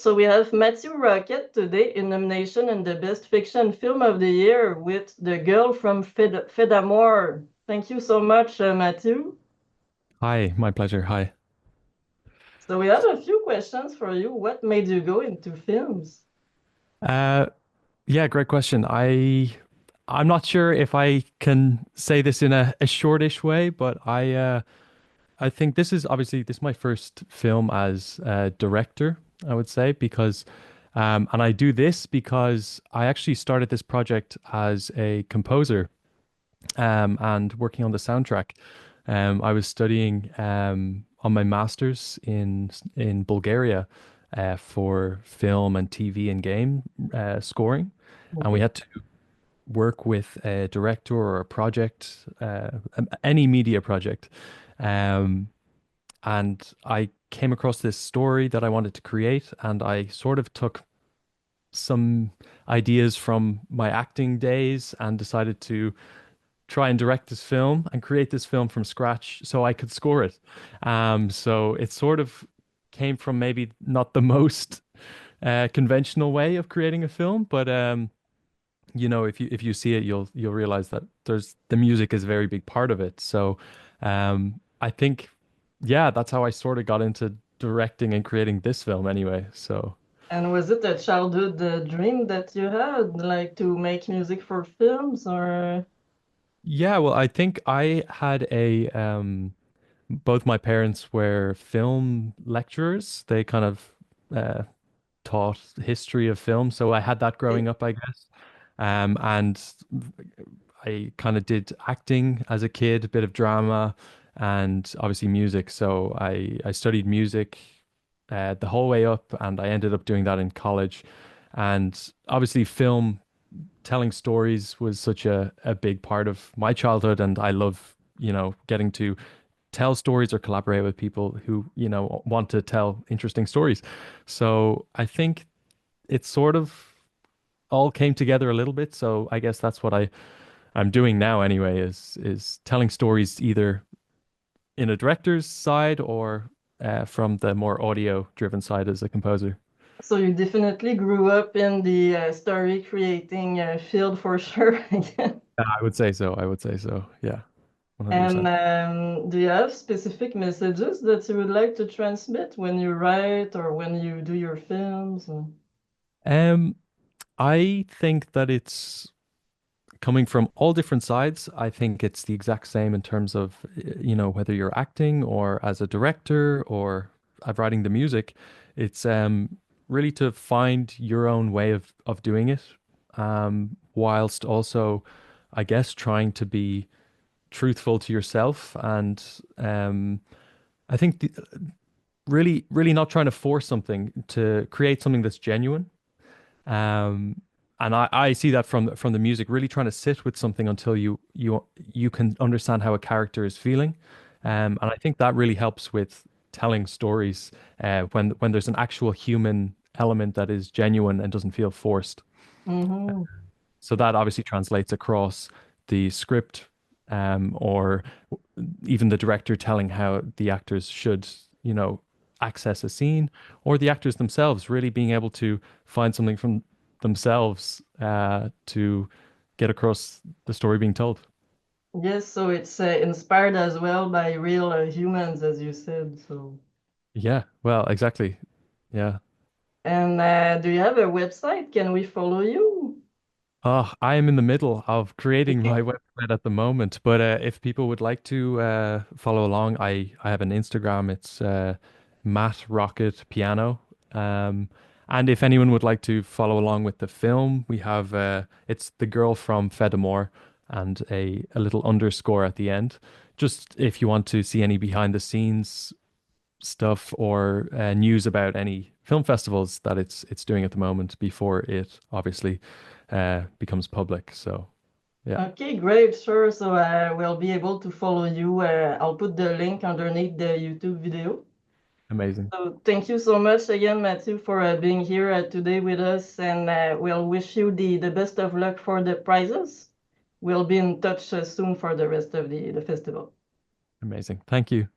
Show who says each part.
Speaker 1: so we have Matthew Rocket today in nomination in the Best Fiction Film of the Year with The Girl from Fedamore. Thank you so much, Matthew.
Speaker 2: Hi, my pleasure. Hi.
Speaker 1: So we have a few questions for you. What made you go into films?
Speaker 2: Uh, yeah, great question. I'm not sure if I can say this in a shortish way, but I think this is my first film as a director, I would say, because and I do this because I actually started this project as a composer and working on the soundtrack. I was studying on my master's in Bulgaria for film and TV and game scoring, and we
Speaker 1: Okay.
Speaker 2: had to work with a director or a project, any media project. Um, and I came across this story that I wanted to create, and I sort of took some ideas from my acting days and decided to try and direct this film and create this film from scratch so I could score it. So it sort of came from maybe not the most conventional way of creating a film, but if you see it, you'll realize that there's the music is a very big part of it. So I think, yeah, that's how I sort of got into directing and creating this film anyway. So.
Speaker 1: And was it a childhood dream that you had, like to make music for films or?
Speaker 2: Yeah, well, I think I had a both my parents were film lecturers. They kind of uh taught history of film, so I had that growing up, I guess. And I kind of did acting as a kid, a bit of drama, and obviously music. So I studied music the whole way up, and I ended up doing that in college. And obviously, film telling stories was such a big part of my childhood, and I love, getting to tell stories or collaborate with people who, want to tell interesting stories. So I think it sort of all came together a little bit. So I guess that's what I'm doing now anyway, is telling stories either in a director's side or from the more audio driven side as a composer.
Speaker 1: So you definitely grew up in the story creating field for sure. Again.
Speaker 2: Yeah, I would say so. I would say so. Yeah,
Speaker 1: And
Speaker 2: 100%.
Speaker 1: do you have specific messages that you would like to transmit when you write or when you do your films?
Speaker 2: Um, I think that it's coming from all different sides. I think it's the exact same in terms of, whether you're acting or as a director or writing the music. It's really to find your own way of doing it, whilst also, I guess, trying to be truthful to yourself. And I think really, really not trying to force something to create something that's genuine. Um, and I see that from the music, really trying to sit with something until you can understand how a character is feeling. And I think that really helps with telling stories when there's an actual human element that is genuine and doesn't feel forced.
Speaker 1: Mm-hmm.
Speaker 2: So that obviously translates across the script, or even the director telling how the actors should, access a scene, or the actors themselves really being able to find something from themselves to get across the story being told.
Speaker 1: Yes, so it's inspired as well by real humans, as you said. So,
Speaker 2: Yeah, well, exactly. Yeah.
Speaker 1: and do you have a website? Can we follow you?
Speaker 2: Oh, I am in the middle of creating my website at the moment, but if people would like to follow along, I have an Instagram. It's Matt Rocket Piano. Um, and if anyone would like to follow along with the film, we have it's the girl from Fedamore and a little underscore at the end. Just if you want to see any behind the scenes stuff or news about any film festivals that it's doing at the moment before it obviously becomes public. So yeah,
Speaker 1: Okay, great, sure. So I will be able to follow you. I'll put the link underneath the YouTube video.
Speaker 2: amazing,
Speaker 1: So thank you so much again, Matthew, for being here today with us, and we'll wish you the best of luck for the prizes. We'll be in touch soon for the rest of the festival.
Speaker 2: amazing. Thank you.